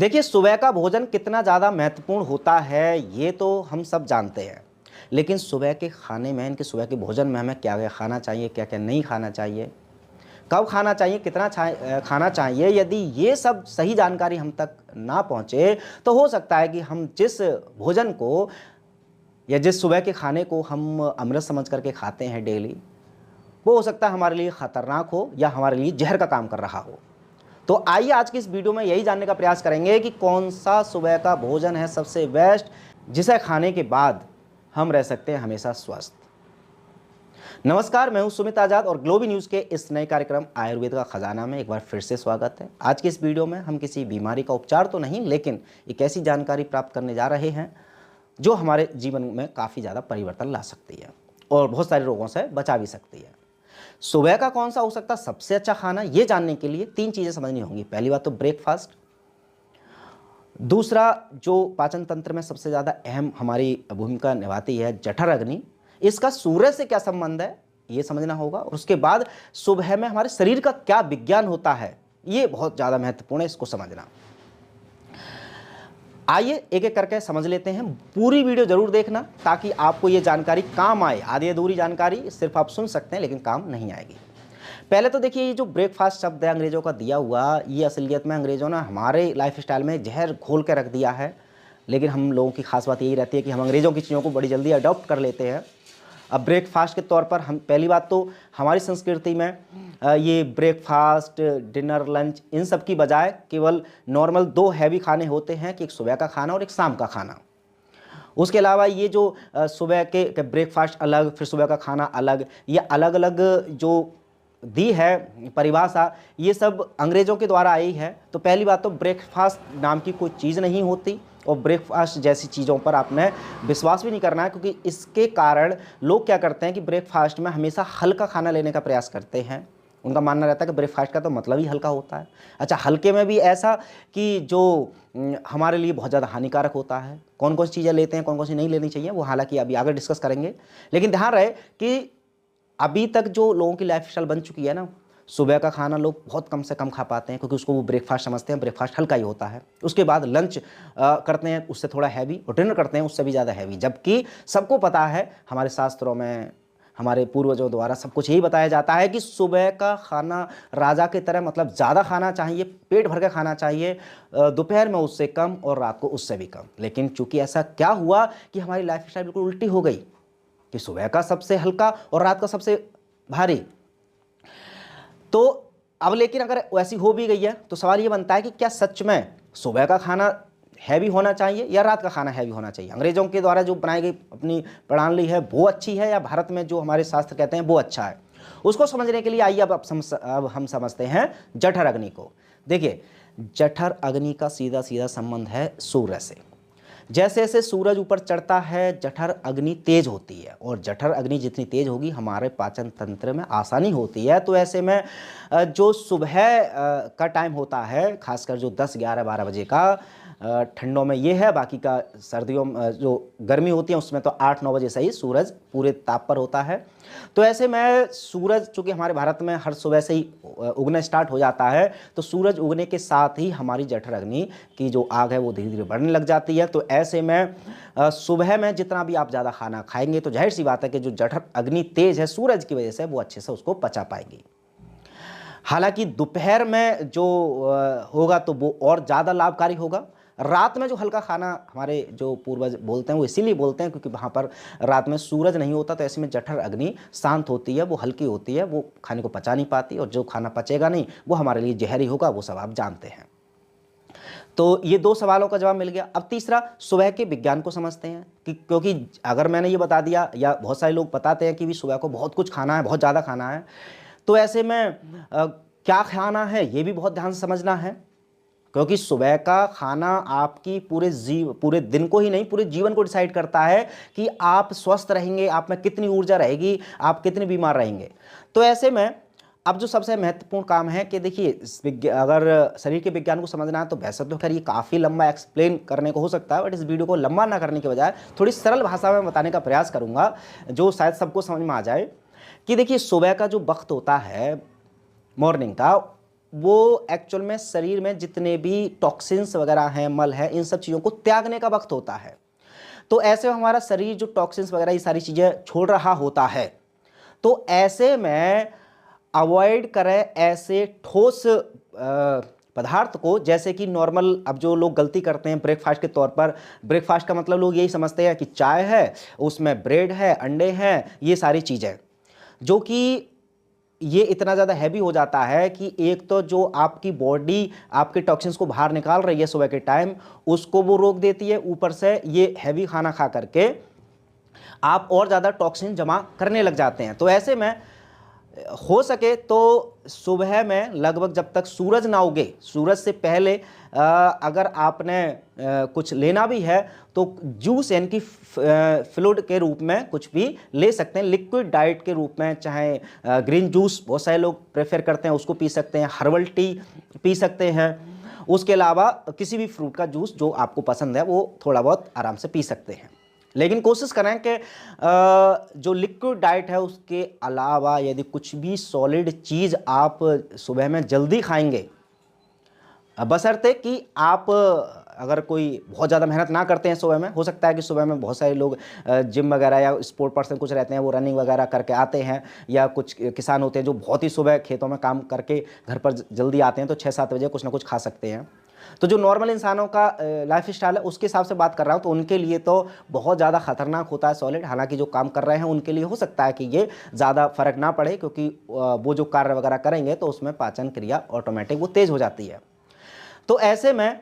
देखिए, सुबह का भोजन कितना ज़्यादा महत्वपूर्ण होता है ये तो हम सब जानते हैं। लेकिन सुबह के खाने में, इनके सुबह के भोजन में हमें क्या-क्या खाना चाहिए, क्या-क्या नहीं खाना चाहिए, कब खाना चाहिए, कितना खाना चाहिए, यदि ये सब सही जानकारी हम तक ना पहुँचे, तो हो सकता है कि हम जिस भोजन को या जिस सुबह के खाने को हम अमृत समझ कर के खाते हैं डेली, वो हो सकता है हमारे लिए खतरनाक हो या हमारे लिए जहर का काम कर रहा हो। तो आइए आज की इस वीडियो में यही जानने का प्रयास करेंगे कि कौन सा सुबह का भोजन है सबसे बेस्ट, जिसे खाने के बाद हम रह सकते हैं हमेशा स्वस्थ। नमस्कार, मैं हूं सुमित आजाद और ग्लोबी न्यूज़ के इस नए कार्यक्रम आयुर्वेद का खजाना में एक बार फिर से स्वागत है। आज की इस वीडियो में हम किसी बीमारी का उपचार तो नहीं, लेकिन एक ऐसी जानकारी प्राप्त करने जा रहे हैं जो हमारे जीवन में काफ़ी ज़्यादा परिवर्तन ला सकती है और बहुत सारे रोगों से बचा भी सकती है। सुबह का कौन सा हो सकता है सबसे अच्छा खाना, ये जानने के लिए 3 चीज़ें समझनी होंगी। पहली बात तो ब्रेकफास्ट, दूसरा जो पाचन तंत्र में सबसे ज़्यादा अहम हमारी भूमिका निभाती है जठर अग्नि, इसका सूर्य से क्या संबंध है ये समझना होगा। और उसके बाद सुबह में हमारे शरीर का क्या विज्ञान होता है, ये बहुत ज़्यादा महत्वपूर्ण है, इसको समझना। आइए एक एक करके समझ लेते हैं। पूरी वीडियो जरूर देखना ताकि आपको ये जानकारी काम आए। आधी अधूरी जानकारी सिर्फ आप सुन सकते हैं लेकिन काम नहीं आएगी। पहले तो देखिए, ये जो ब्रेकफास्ट शब्द है अंग्रेजों का दिया हुआ, ये असलियत में अंग्रेजों ने हमारे लाइफस्टाइल में जहर घोल के रख दिया है। लेकिन हम लोगों की खास बात यही रहती है कि हम अंग्रेज़ों की चीज़ों को बड़ी जल्दी अडॉप्ट कर लेते हैं। अब ब्रेकफास्ट के तौर पर हम पहली बात तो हमारी संस्कृति में ये ब्रेकफास्ट, डिनर, लंच, इन सब की बजाय केवल नॉर्मल 2 हैवी खाने होते हैं कि एक सुबह का खाना और एक शाम का खाना। उसके अलावा ये जो सुबह के ब्रेकफास्ट अलग, फिर सुबह का खाना अलग, ये अलग अलग जो दी है परिभाषा, ये सब अंग्रेज़ों के द्वारा आई है। तो पहली बात तो ब्रेकफास्ट नाम की कोई चीज़ नहीं होती और ब्रेकफास्ट जैसी चीज़ों पर आपने विश्वास भी नहीं करना है, क्योंकि इसके कारण लोग क्या करते हैं कि ब्रेकफास्ट में हमेशा हल्का खाना लेने का प्रयास करते हैं। उनका मानना रहता है कि ब्रेकफास्ट का तो मतलब ही हल्का होता है। अच्छा, हल्के में भी ऐसा कि जो हमारे लिए बहुत ज़्यादा हानिकारक होता है। कौन कौन सी चीज़ें लेते हैं, कौन कौन सी नहीं लेनी चाहिए, वो हालांकि अभी आगे डिस्कस करेंगे। लेकिन ध्यान रहे कि अभी तक जो लोगों की लाइफस्टाइल बन चुकी है ना, सुबह का खाना लोग बहुत कम से कम खा पाते हैं क्योंकि उसको वो ब्रेकफास्ट समझते हैं। ब्रेकफास्ट हल्का ही होता है। उसके बाद लंच करते हैं, उससे थोड़ा हैवी, और डिनर करते हैं उससे भी ज़्यादा हैवी। जबकि सबको पता है, हमारे शास्त्रों में, हमारे पूर्वजों द्वारा सब कुछ यही बताया जाता है कि सुबह का खाना राजा की तरह, मतलब ज़्यादा खाना चाहिए, पेट भर के खाना चाहिए, दोपहर में उससे कम और रात को उससे भी कम। लेकिन चूंकि ऐसा क्या हुआ कि हमारी लाइफस्टाइल बिल्कुल उल्टी हो गई कि सुबह का सबसे हल्का और रात का सबसे भारी। तो अब लेकिन अगर वैसी हो भी गई है तो सवाल ये बनता है कि क्या सच में सुबह का खाना हैवी होना चाहिए या रात का खाना हैवी होना चाहिए? अंग्रेजों के द्वारा जो बनाई गई अपनी प्रणाली है वो अच्छी है, या भारत में जो हमारे शास्त्र कहते हैं वो अच्छा है? उसको समझने के लिए आइए अब हम समझते हैं जठर अग्नि को। देखिए, जठर अग्नि का सीधा सीधा संबंध है सूर्य से। जैसे जैसे सूरज ऊपर चढ़ता है जठर अग्नि तेज होती है, और जठर अग्नि जितनी तेज होगी हमारे पाचन तंत्र में आसानी होती है। तो ऐसे में जो सुबह का टाइम होता है, खासकर जो 10, 11, 12 बजे का, ठंडों में ये है, बाकी का सर्दियों में जो गर्मी होती है उसमें तो 8, 9 बजे से ही सूरज पूरे ताप पर होता है। तो ऐसे में सूरज, चूँकि हमारे भारत में हर सुबह से ही उगना स्टार्ट हो जाता है, तो सूरज उगने के साथ ही हमारी जठर अग्नि की जो आग है वो धीरे धीरे बढ़ने लग जाती है। तो ऐसे में सुबह में जितना भी आप ज़्यादा खाना खाएंगे तो जाहिर सी बात है कि जो जठर अग्नि तेज है सूरज की वजह से, वो अच्छे से उसको पचा पाएंगी। हालांकि दोपहर में जो होगा तो वो और ज़्यादा लाभकारी होगा। रात में जो हल्का खाना हमारे जो पूर्वज बोलते हैं वो इसीलिए बोलते हैं क्योंकि वहाँ पर रात में सूरज नहीं होता, तो ऐसे में जठर अग्नि शांत होती है, वो हल्की होती है, वो खाने को पचा नहीं पाती, और जो खाना पचेगा नहीं वो हमारे लिए जहरी होगा, वो सब आप जानते हैं। तो ये 2 सवालों का जवाब मिल गया। अब तीसरा, सुबह के विज्ञान को समझते हैं कि क्योंकि अगर मैंने ये बता दिया, या बहुत सारे लोग बताते हैं कि भी सुबह को बहुत कुछ खाना है, बहुत ज़्यादा खाना है, तो ऐसे में क्या खाना है ये भी बहुत ध्यान से समझना है। क्योंकि सुबह का खाना आपकी पूरे दिन को ही नहीं, पूरे जीवन को डिसाइड करता है कि आप स्वस्थ रहेंगे, आप में कितनी ऊर्जा रहेगी, आप कितने बीमार रहेंगे। तो ऐसे में अब जो सबसे महत्वपूर्ण काम है कि देखिए, अगर शरीर के विज्ञान को समझना है तो वैसे तो खैर ये काफ़ी लंबा एक्सप्लेन करने को हो सकता है, बट इस वीडियो को लंबा ना करने के बजाय थोड़ी सरल भाषा में बताने का प्रयास करूँगा जो शायद सबको समझ में आ जाए। कि देखिए, सुबह का जो वक्त होता है मॉर्निंग का, वो एक्चुअल में शरीर में जितने भी टॉक्सिन्स वगैरह हैं, मल है, इन सब चीज़ों को त्यागने का वक्त होता है। तो ऐसे में हमारा शरीर जो टॉक्सिन्स वगैरह ये सारी चीज़ें छोड़ रहा होता है, तो ऐसे में अवॉइड करें ऐसे ठोस पदार्थ को, जैसे कि नॉर्मल अब जो लोग गलती करते हैं ब्रेकफास्ट के तौर पर। ब्रेकफास्ट का मतलब लोग यही समझते हैं कि चाय है, उसमें ब्रेड है, अंडे हैं, ये सारी चीज़ें, जो कि ये इतना ज़्यादा हैवी हो जाता है कि एक तो जो आपकी बॉडी आपके टॉक्सिन्स को बाहर निकाल रही है सुबह के टाइम, उसको वो रोक देती है। ऊपर से ये हैवी खाना खा करके आप और ज़्यादा टॉक्सिन जमा करने लग जाते हैं। तो ऐसे में हो सके तो सुबह में लगभग जब तक सूरज ना उगे, सूरज से पहले अगर आपने कुछ लेना भी है तो जूस यानी कि फ्लूइड के रूप में कुछ भी ले सकते हैं। लिक्विड डाइट के रूप में चाहे ग्रीन जूस बहुत सारे लोग प्रेफर करते हैं, उसको पी सकते हैं, हर्बल टी पी सकते हैं। उसके अलावा किसी भी फ्रूट का जूस जो आपको पसंद है वो थोड़ा बहुत आराम से पी सकते हैं। लेकिन कोशिश करें कि जो लिक्विड डाइट है उसके अलावा यदि कुछ भी सॉलिड चीज़ आप सुबह में जल्दी खाएंगे, बशर्ते कि आप अगर कोई बहुत ज़्यादा मेहनत ना करते हैं सुबह में। हो सकता है कि सुबह में बहुत सारे लोग जिम वगैरह या स्पोर्ट पर्सन कुछ रहते हैं, वो रनिंग वगैरह करके आते हैं, या कुछ किसान होते हैं जो बहुत ही सुबह खेतों में काम करके घर पर जल्दी आते हैं, तो 6-7 बजे कुछ ना कुछ खा सकते हैं। तो जो नॉर्मल इंसानों का लाइफ स्टाइल है उसके हिसाब से बात कर रहा हूँ, तो उनके लिए तो बहुत ज़्यादा खतरनाक होता है सॉलिड। हालांकि जो काम कर रहे हैं उनके लिए हो सकता है कि ये ज़्यादा फर्क ना पड़े, क्योंकि वो जो कार्य वगैरह करेंगे तो उसमें पाचन क्रिया ऑटोमेटिक वो तेज़ हो जाती है। तो ऐसे में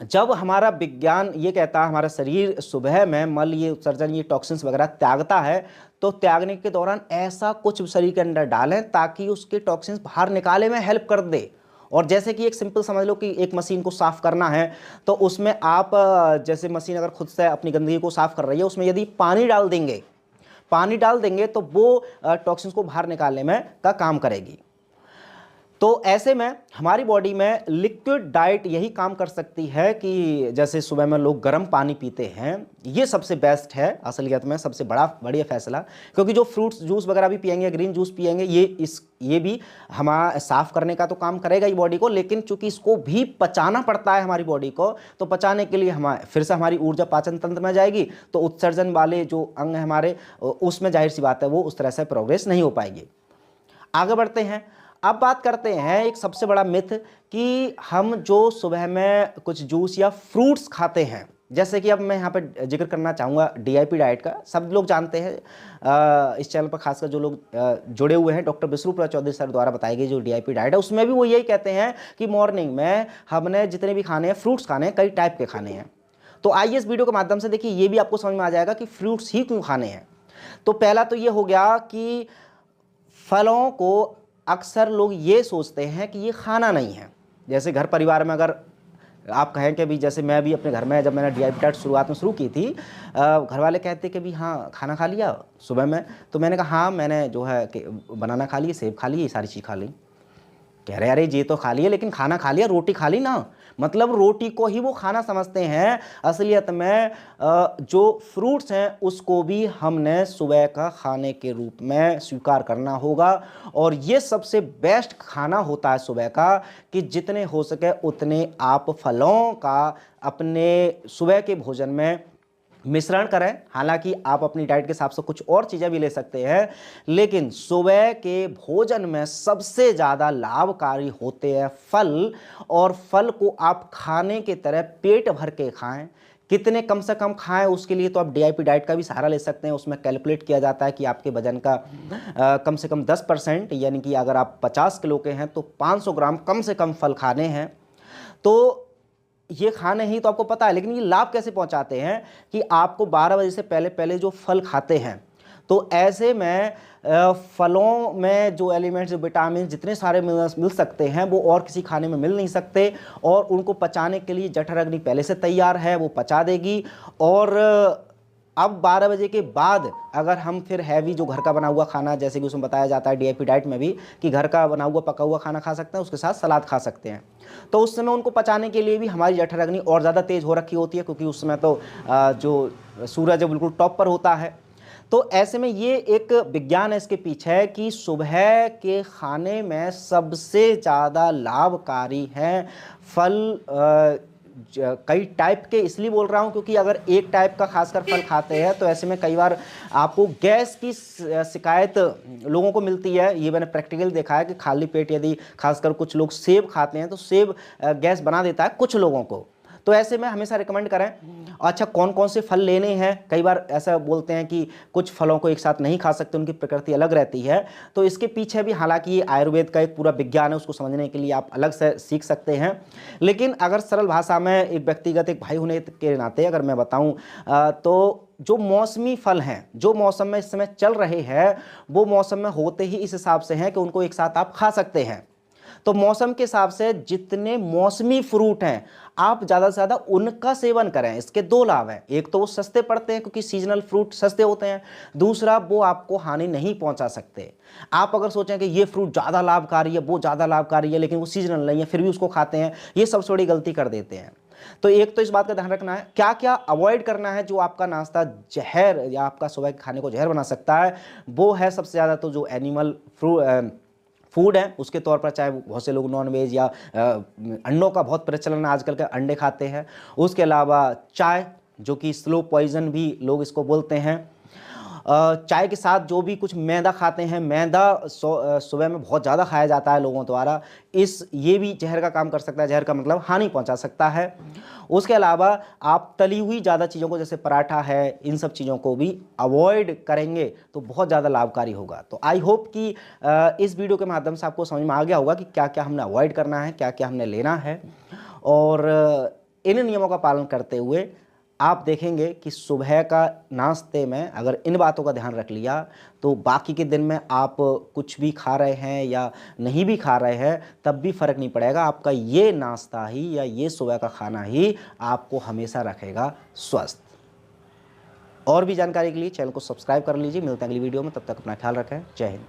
जब हमारा विज्ञान ये कहता है हमारा शरीर सुबह में मल, ये उत्सर्जन, ये टॉक्सिन्स वगैरह त्यागता है, तो त्यागने के दौरान ऐसा कुछ शरीर के अंदर डालें ताकि उसके टॉक्सिन्स बाहर निकाले में हेल्प कर दे। और जैसे कि एक सिंपल समझ लो कि एक मशीन को साफ़ करना है, तो उसमें आप जैसे मशीन अगर खुद से अपनी गंदगी को साफ़ कर रही है, उसमें यदि पानी डाल देंगे तो वो टॉक्सिन्स को बाहर निकालने में का काम करेगी। तो ऐसे में हमारी बॉडी में लिक्विड डाइट यही काम कर सकती है कि जैसे सुबह में लोग गर्म पानी पीते हैं, ये सबसे बेस्ट है असलियत में, सबसे बढ़िया फैसला। क्योंकि जो फ्रूट्स जूस वगैरह भी पिएंगे, ग्रीन जूस पिएंगे, ये भी हमारा साफ़ करने का तो काम करेगा ही बॉडी को, लेकिन चूंकि इसको भी पचाना पड़ता है हमारी बॉडी को, तो पचाने के लिए फिर से हमारी ऊर्जा पाचन तंत्र में जाएगी, तो उत्सर्जन वाले जो अंग है हमारे, उसमें जाहिर सी बात है वो उस तरह से प्रोग्रेस नहीं हो पाएगी। आगे बढ़ते हैं। अब बात करते हैं एक सबसे बड़ा मिथ कि हम जो सुबह में कुछ जूस या फ्रूट्स खाते हैं, जैसे कि अब मैं यहाँ पे जिक्र करना चाहूँगा डीआईपी डाइट का। सब लोग जानते हैं, इस चैनल पर खासकर जो लोग जुड़े हुए हैं, डॉक्टर विष्णुप्रिया चौधरी सर द्वारा बताई गई जो डीआईपी डाइट है, उसमें भी वो यही कहते हैं कि मॉर्निंग में हमने जितने भी खाने हैं, फ्रूट्स खाने हैं, कई टाइप के खाने हैं। तो आइए इस वीडियो के माध्यम से देखिए, ये भी आपको समझ में आ जाएगा कि फ्रूट्स ही क्यों खाने हैं। तो पहला तो ये हो गया कि फलों को अक्सर लोग ये सोचते हैं कि ये खाना नहीं है। जैसे घर परिवार में अगर आप कहें कि भी, जैसे मैं भी अपने घर में जब मैंने डीआईपी डाइट शुरुआत में शुरू की थी, घर वाले कहते कि भी हाँ खाना खा लिया सुबह में, तो मैंने कहा हाँ मैंने जो है कि बनाना खा लिए, सेब खा लिए, ये सारी चीज़ खा ली। कह रहे अरे ये तो खा लिए, लेकिन खाना खा लिया, रोटी खा ली ना। मतलब रोटी को ही वो खाना समझते हैं। असलियत में जो फ्रूट्स हैं उसको भी हमने सुबह का खाने के रूप में स्वीकार करना होगा। और ये सबसे बेस्ट खाना होता है सुबह का कि जितने हो सके उतने आप फलों का अपने सुबह के भोजन में मिश्रण करें। हालांकि आप अपनी डाइट के हिसाब से कुछ और चीज़ें भी ले सकते हैं, लेकिन सुबह के भोजन में सबसे ज़्यादा लाभकारी होते हैं फल। और फल को आप खाने के तरह पेट भर के खाएं। कितने कम से कम खाएं उसके लिए तो आप डीआईपी डाइट का भी सहारा ले सकते हैं। उसमें कैलकुलेट किया जाता है कि आपके वजन का कम से कम 10%, यानी कि अगर आप 50 किलो के हैं तो 500 ग्राम कम से कम फल खाने हैं। तो ये खाने ही तो आपको पता है, लेकिन ये लाभ कैसे पहुंचाते हैं कि आपको 12 बजे से पहले जो फल खाते हैं, तो ऐसे में फलों में जो एलिमेंट्स, जो विटामिन, जितने सारे मिनरल्स मिल सकते हैं वो और किसी खाने में मिल नहीं सकते। और उनको पचाने के लिए जठर अग्नि पहले से तैयार है, वो पचा देगी। और अब 12 बजे के बाद अगर हम फिर हैवी जो घर का बना हुआ खाना, जैसे कि उसमें बताया जाता है डीआईपी डाइट में भी कि घर का बना हुआ पका हुआ खाना खा सकते हैं, उसके साथ सलाद खा सकते हैं, तो उस समय उनको पचाने के लिए भी हमारी जठर अग्नि और ज़्यादा तेज़ हो रखी होती है, क्योंकि उस समय तो जो सूरज है बिल्कुल टॉप पर होता है। तो ऐसे में ये एक विज्ञान है इसके पीछे कि सुबह के खाने में सबसे ज़्यादा लाभकारी हैं फल। कई टाइप के इसलिए बोल रहा हूँ क्योंकि अगर एक टाइप का खासकर फल खाते हैं तो ऐसे में कई बार आपको गैस की शिकायत लोगों को मिलती है। ये मैंने प्रैक्टिकल देखा है कि खाली पेट यदि खासकर कुछ लोग सेब खाते हैं तो सेब गैस बना देता है कुछ लोगों को। तो ऐसे में हमेशा रिकमेंड करें। अच्छा, कौन कौन से फल लेने हैं, कई बार ऐसा बोलते हैं कि कुछ फलों को एक साथ नहीं खा सकते, उनकी प्रकृति अलग रहती है। तो इसके पीछे भी हालांकि ये आयुर्वेद का एक पूरा विज्ञान है, उसको समझने के लिए आप अलग से सीख सकते हैं। लेकिन अगर सरल भाषा में एक व्यक्तिगत एक भाई होने के नाते अगर मैं बताऊं तो जो मौसमी फल हैं, जो मौसम में इस समय चल रहे हैं, वो मौसम में होते ही इस हिसाब से हैं कि उनको एक साथ आप खा सकते हैं। तो मौसम के हिसाब से जितने मौसमी फ्रूट हैं आप ज़्यादा से ज़्यादा उनका सेवन करें। इसके दो लाभ हैं, एक तो वो सस्ते पड़ते हैं क्योंकि सीजनल फ्रूट सस्ते होते हैं, दूसरा वो आपको हानि नहीं पहुंचा सकते। आप अगर सोचें कि ये फ्रूट ज़्यादा लाभकारी है, वो ज़्यादा लाभकारी है, लेकिन वो सीजनल नहीं है फिर भी उसको खाते हैं, ये सबसे बड़ी गलती कर देते हैं। तो एक तो इस बात का ध्यान रखना है क्या क्या अवॉइड करना है जो आपका नाश्ता जहर या आपका सुबह के खाने को जहर बना सकता है। वो है सबसे ज़्यादा तो जो एनिमल फूड है उसके तौर पर, चाहे बहुत से लोग नॉन वेज या अंडों का बहुत प्रचलन है आजकल के, अंडे खाते हैं। उसके अलावा चाय, जो कि स्लो पॉइजन भी लोग इसको बोलते हैं। चाय के साथ जो भी कुछ मैदा खाते हैं, मैदा सुबह में बहुत ज़्यादा खाया जाता है लोगों द्वारा, ये भी जहर का काम कर सकता है, जहर का मतलब हानि पहुंचा सकता है। उसके अलावा आप तली हुई ज़्यादा चीज़ों को, जैसे पराठा है, इन सब चीज़ों को भी अवॉइड करेंगे तो बहुत ज़्यादा लाभकारी होगा। तो आई होप कि इस वीडियो के माध्यम से आपको समझ में आ गया होगा कि क्या क्या हमने अवॉइड करना है, क्या क्या हमने लेना है। और इन नियमों का पालन करते हुए आप देखेंगे कि सुबह का नाश्ते में अगर इन बातों का ध्यान रख लिया तो बाकी के दिन में आप कुछ भी खा रहे हैं या नहीं भी खा रहे हैं तब भी फ़र्क नहीं पड़ेगा। आपका ये नाश्ता ही या ये सुबह का खाना ही आपको हमेशा रखेगा स्वस्थ। और भी जानकारी के लिए चैनल को सब्सक्राइब कर लीजिए। मिलते हैं अगली वीडियो में, तब तक अपना ख्याल रखें। जय हिंद।